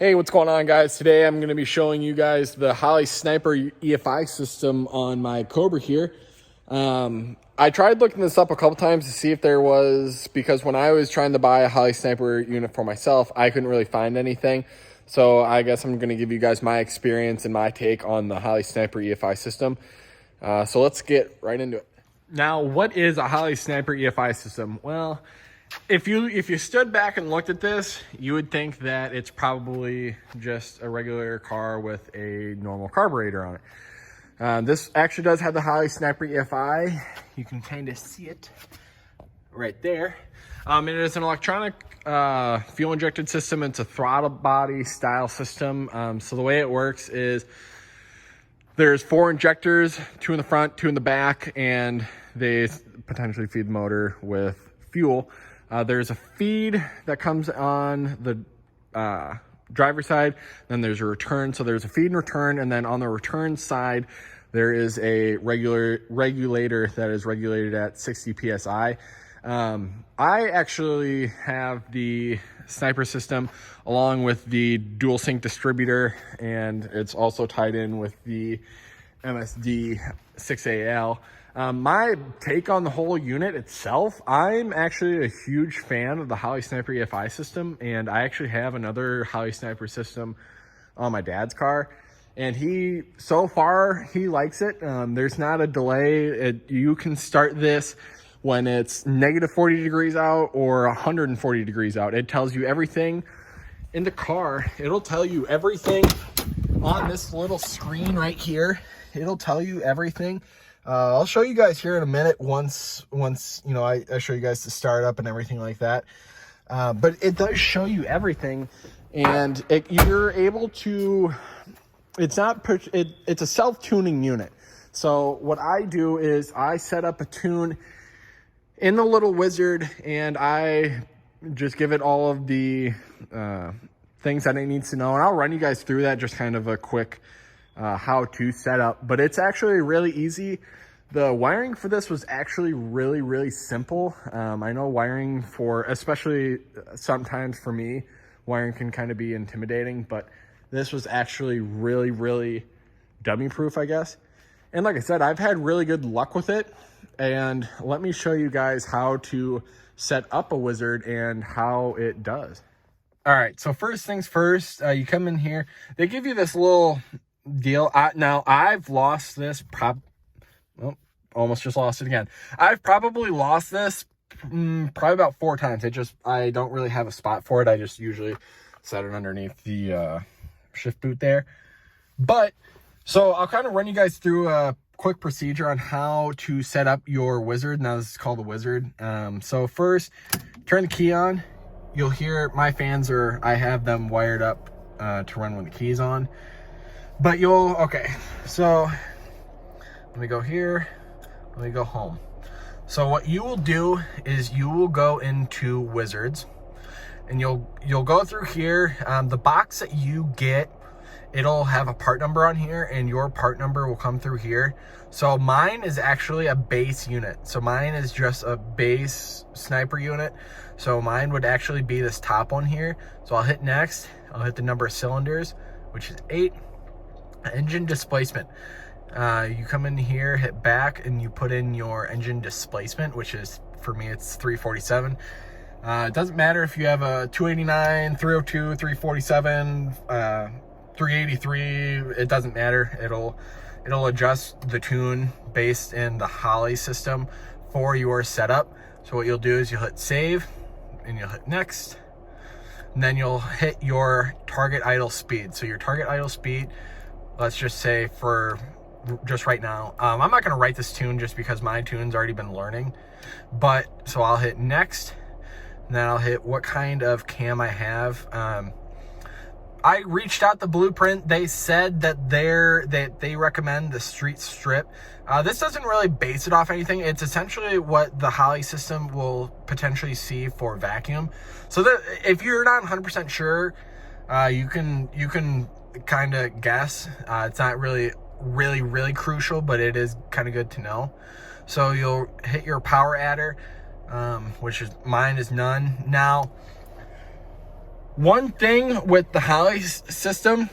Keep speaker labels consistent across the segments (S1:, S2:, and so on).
S1: Hey, what's going on, guys? Today I'm going to be showing you guys the Holley Sniper EFI system on my Cobra here. I tried looking this up a couple times to see if there was, because when I was trying to buy a Holley Sniper unit for myself, I couldn't really find anything. So I guess I'm going to give you guys my experience and my take on the Holley Sniper EFI system. So let's get right into it. Now, what is a Holley Sniper EFI system? Well, if you stood back and looked at this, you would think that it's probably just a regular car with a normal carburetor on it. This actually does have the Holley Sniper EFI. You can kind of see it right there. It is an electronic fuel injected system. It's a throttle body style system. So the way it works is there's 4 injectors, 2 in the front, 2 in the back, and they potentially feed the motor with fuel. There's a feed that comes on the driver's side, then there's a return. So there's a feed and return, and then on the return side, there is a regulator that is regulated at 60 PSI. I actually have the Sniper system along with the dual sync distributor, and it's also tied in with the MSD 6AL. My take on the whole unit itself, I'm actually a huge fan of the Holley Sniper EFI system, and I actually have another Holley Sniper system on my dad's car, and so far he likes it. There's not a delay. You can start this when it's negative 40 degrees out or 140 degrees out. It tells you everything in the car. It'll tell you everything on this little screen right here. It'll tell you everything. I'll show you guys here in a minute once you know I show you guys the startup and everything like that. But it does show you everything, and you're able to. It's a self-tuning unit. So what I do is I set up a tune in the little wizard, and I just give it all of the things that it needs to know, and I'll run you guys through that, just kind of a quick how to set up. But it's actually really easy. The wiring for this was actually really simple. I know wiring especially sometimes for me, wiring can kind of be intimidating, but this was actually really dummy proof, I guess. And like I said, I've had really good luck with it. And let me show you guys how to set up a wizard and how it does. All right, so first things first, you come in here. They give you this little deal. Now, I've lost this, almost just lost it again. I've probably lost this probably about 4 times. I don't really have a spot for it. I just usually set it underneath the shift boot there. But, so I'll kind of run you guys through a quick procedure on how to set up your wizard. Now this is called a wizard. So first, turn the key on. You'll hear my fans I have them wired up to run when the key's on. But okay, so let me go here, let me go home. So what you will do is you will go into wizards, and you'll go through here. The box that you get, it'll have a part number on here, and your part number will come through here. So mine is actually a base unit. So mine is just a base sniper unit. So mine would actually be this top one here. So I'll hit next. I'll hit the number of cylinders, which is 8. Engine displacement. You come in here, hit back, and you put in your engine displacement, which is, for me, it's 347. It doesn't matter if you have a 289, 302, 347, 383. It doesn't matter. It'll adjust the tune based in the Holley system for your setup. So what you'll do is you'll hit save, and you'll hit next, and then you'll hit your target idle speed. So your target idle speed, let's just say for just right now, I'm not going to write this tune just because my tune's already been learning. But so I'll hit next, and then I'll hit what kind of cam I have. I reached out the blueprint. They said that they recommend the street strip. This doesn't really base it off anything. It's essentially what the Holley system will potentially see for vacuum. So that if you're not 100% sure, you can kind of guess. It's not really crucial, but it is kind of good to know. So you'll hit your power adder, which is mine is none. Now One thing with the Holley system,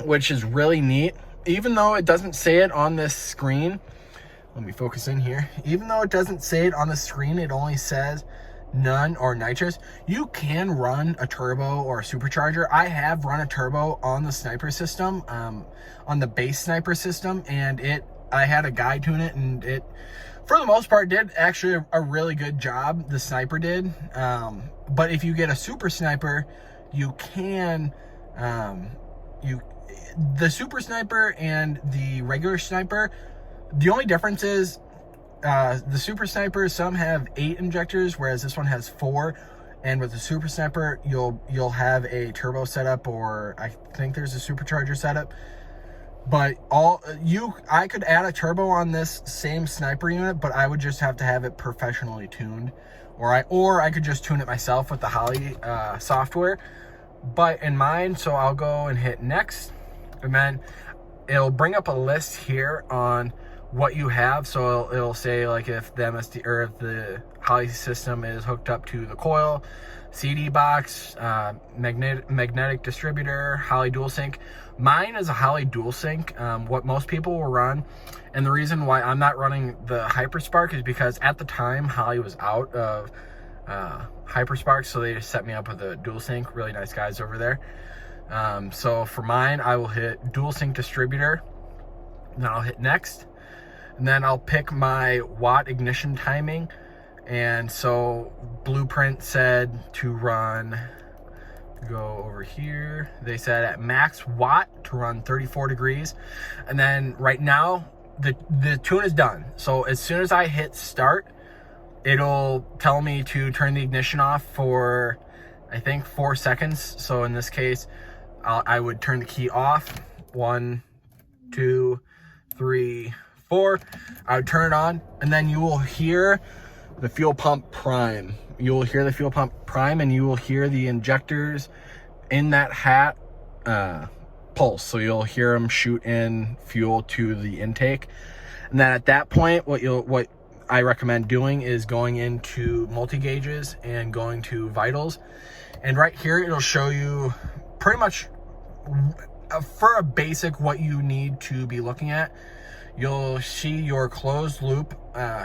S1: which is really neat, even though it doesn't say it on this screen, let me focus in here. Even though it doesn't say it on the screen, it only says none or nitrous. You can run a turbo or a supercharger. I have run a turbo on the sniper system, on the base sniper system, and I had a guy tune it, and it, for the most part, did actually a really good job. The sniper did. But if you get a super sniper, you can, the super sniper and the regular sniper, the only difference is the super sniper, some have 8 injectors, whereas this one has 4. And with the super sniper, you'll have a turbo setup, or I think there's a supercharger setup. But I could add a turbo on this same sniper unit, but I would just have to have it professionally tuned, or I could just tune it myself with the Holley software. But in mine, so I'll go and hit next, and then it'll bring up a list here on what you have. So it'll say like if the MSD or if the Holley system is hooked up to the coil, CD box, magnetic distributor, Holley dual sync. Mine is a Holley dual sync, what most people will run. And the reason why I'm not running the Hyperspark is because at the time Holley was out of Hyperspark, so they just set me up with a dual sync. Really nice guys over there. So for mine, I will hit dual sync distributor, and then I'll hit next, and then I'll pick my watt ignition timing. And so Blueprint said to run, go over here, they said at max watt to run 34 degrees. And then right now the tune is done, so as soon as I hit start, it'll tell me to turn the ignition off for, I think, 4 seconds. So in this case, I would turn the key off. 1, 2, 3, 4. I would turn it on, and then you will hear the fuel pump prime. You will hear the fuel pump prime, and you will hear the injectors in that hat pulse. So you'll hear them shoot in fuel to the intake. And then at that point, what I recommend doing is going into multi-gauges and going to vitals. And right here, it'll show you pretty much for a basic what you need to be looking at. You'll see your closed loop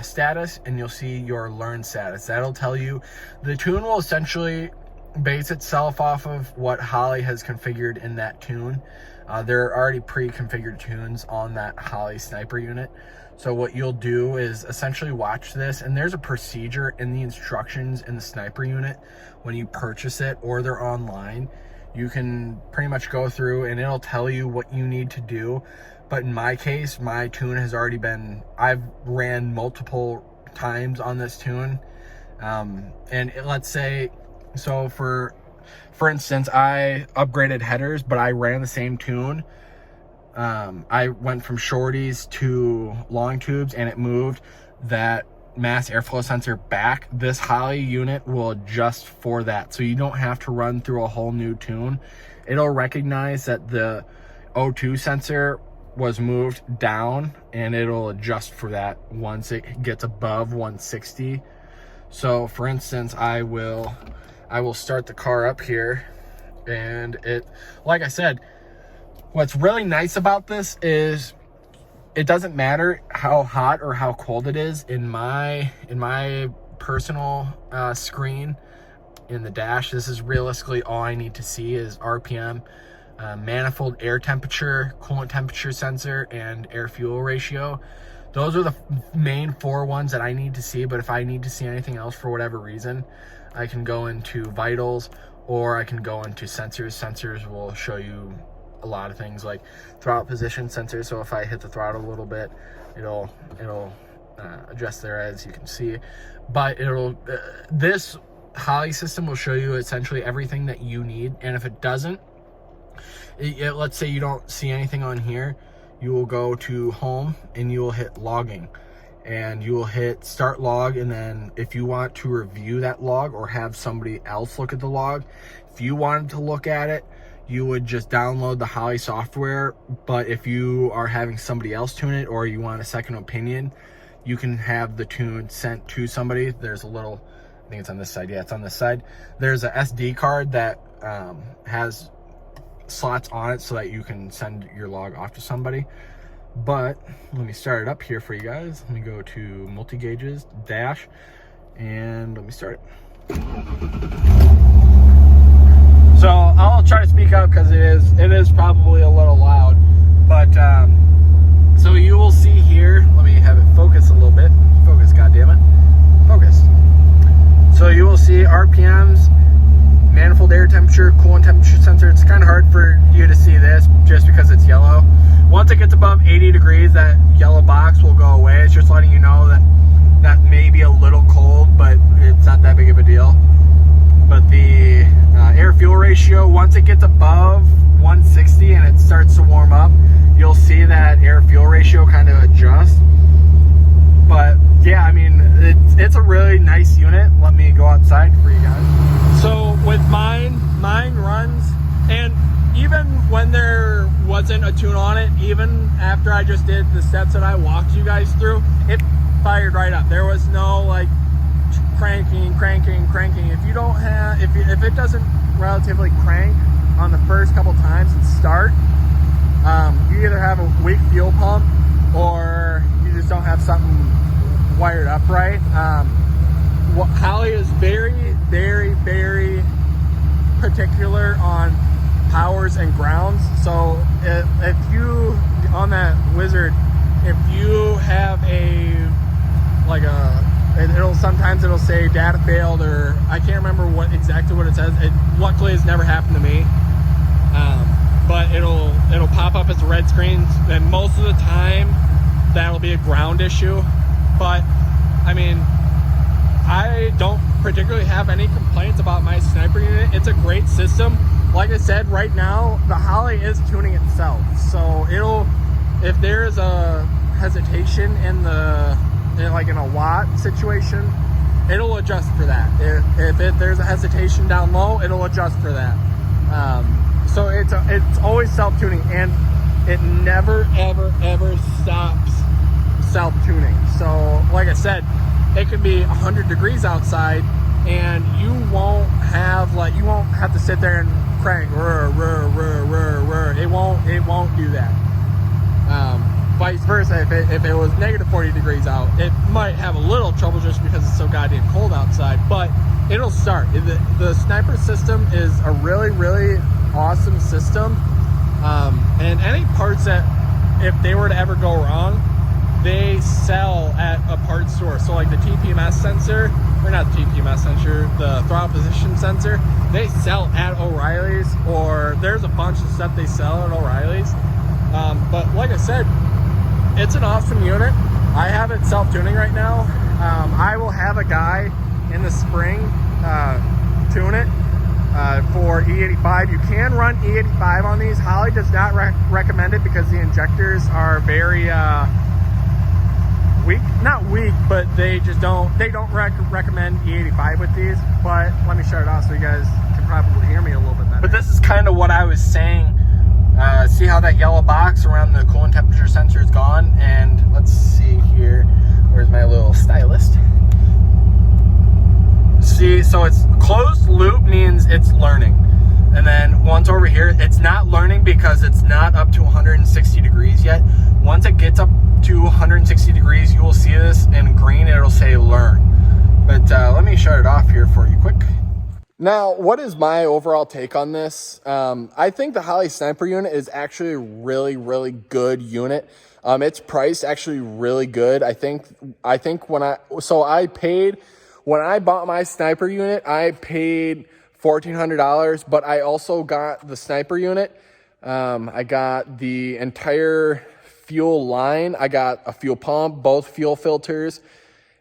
S1: status, and you'll see your learn status. That'll tell you, the tune will essentially base itself off of what Holley has configured in that tune. There are already pre-configured tunes on that Holley sniper unit. So what you'll do is essentially watch this, and there's a procedure in the instructions in the sniper unit when you purchase it, or they're online. You can pretty much go through and it'll tell you what you need to do. But in my case, my tune has already been, I've ran multiple times on this tune. Let's say, so for instance, I upgraded headers, but I ran the same tune. I went from shorties to long tubes, and it moved that mass airflow sensor back. This Holley unit will adjust for that, so you don't have to run through a whole new tune. It'll recognize that the O2 sensor was moved down, and it'll adjust for that once it gets above 160. So for instance, I will start the car up here, and it, like I said, what's really nice about this is it doesn't matter how hot or how cold it is. In my personal screen in the dash, this is realistically all I need to see is RPM, manifold air temperature, coolant temperature sensor, and air fuel ratio. Those are the main 4 ones that I need to see. But if I need to see anything else for whatever reason, I can go into vitals, or I can go into sensors. Sensors will show you a lot of things like throttle position sensor. So if I hit the throttle a little bit, it'll adjust there, as you can see. But this Holley system will show you essentially everything that you need. And if it doesn't, let's say you don't see anything on here, you will go to home and you will hit logging, and you will hit start log. And then if you want to review that log or have somebody else look at the log, if you wanted to look at it, you would just download the Holley software. But if you are having somebody else tune it, or you want a second opinion, you can have the tune sent to somebody. There's a little, I think it's on this side. Yeah, it's on this side. There's a SD card that has slots on it so that you can send your log off to somebody. But let me start it up here for you guys. Let me go to multi-gauges, dash, and let me start it. So I'll try to speak up because it is probably a little loud. But so you will see here, let me have it focus a little bit. Focus, goddammit. Focus. So you will see RPMs, manifold air temperature, coolant temperature sensor. It's kind of hard for you to see this just because it's yellow. Once it gets above 80 degrees, that yellow box will go away. It's just letting you know that that may be a little cold, but it's not that big of a deal. But the air fuel ratio, once it gets above 160 and it starts to warm up, you'll see that air fuel ratio kind of adjust. But yeah, I mean, it's a really nice unit. Let me go outside for you guys. So with mine runs, and even when there wasn't a tune on it, even after I just did the steps that I walked you guys through, it fired right up. There was no like cranking. If you don't have, if it doesn't relatively crank on the first couple times and start, you either have a weak fuel pump or you just don't have something wired up right. Holley is very particular on powers and grounds. So if you, on that Wizard, if you have sometimes it'll say data failed, or I can't remember exactly what it says. Luckily it's never happened to me. But it'll pop up as a red screen, and most of the time that'll be a ground issue. But I mean, I don't particularly have any complaints about my sniper unit. It's a great system. Like I said, right now the Holley is tuning itself, so if there is a hesitation in a watt situation, it'll adjust for that. If there's a hesitation down low, it'll adjust for that. So it's always self-tuning, and it never ever stops self-tuning. So like I said, it could be 100 degrees outside and you won't have to sit there and crank it won't do that. Vice versa, if it was negative 40 degrees out, it might have a little trouble just because it's so goddamn cold outside, but it'll start. The sniper system is a really awesome system, and any parts that, if they were to ever go wrong, they sell at a parts store. So like the TPMS sensor, or not the TPMS sensor, the throttle position sensor, they sell at O'Reilly's, or there's a bunch of stuff they sell at O'Reilly's. But like I said, it's an awesome unit. I have it self-tuning right now. I will have a guy in the spring tune it for E85. You can run E85 on these. Holley does not recommend it because the injectors are very weak. Not weak, but they don't recommend E85 with these. But let me shut it off so you guys can probably hear me a little bit better. But this is kind of what I was saying. See how that yellow box around the coolant temperature sensor is gone? And let's see here. Where's my little stylist? See, so it's closed loop means it's learning. And then once over here, it's not learning because it's not up to 160 degrees yet. Once it gets up to 160 degrees, you will see this in green. It'll say learn. But let me shut it off here for you quick. Now, what is my overall take on this? I think the Holley sniper unit is actually a really good unit. It's priced actually really good. I think when I bought my sniper unit, I paid $1,400, but I also got the sniper unit. I got the entire fuel line. I got a fuel pump, both fuel filters,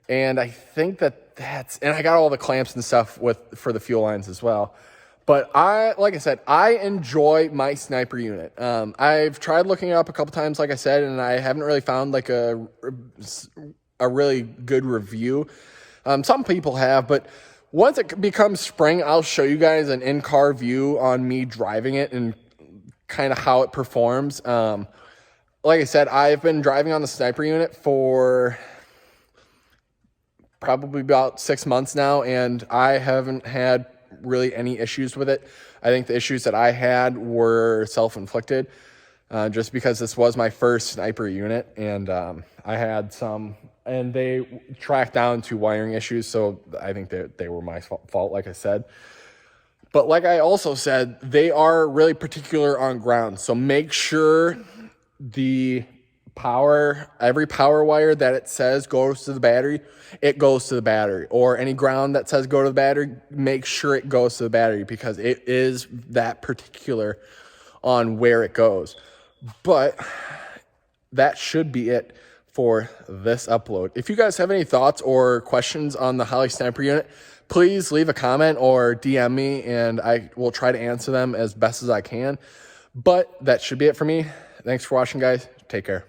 S1: and I think and I got all the clamps and stuff for the fuel lines as well. But like I said, I enjoy my sniper unit. I've tried looking it up a couple times, like I said, and I haven't really found like a really good review. Some people have, but once it becomes spring, I'll show you guys an in-car view on me driving it and kind of how it performs. Like I said, I've been driving on the sniper unit for probably about 6 months now, and I haven't had really any issues with it. I think the issues that I had were self-inflicted, just because this was my first sniper unit, and I had some, and they tracked down to wiring issues, so I think that they were my fault, like I said. But like I also said, they are really particular on ground, so make sure the every power wire that it says goes to the battery, it goes to the battery. Or any ground that says go to the battery, make sure it goes to the battery, because it is that particular on where it goes. But that should be it for this upload. If you guys have any thoughts or questions on the Holley sniper unit, please leave a comment or DM me, and I will try to answer them as best as I can. But that should be it for me. Thanks for watching, guys. Take care.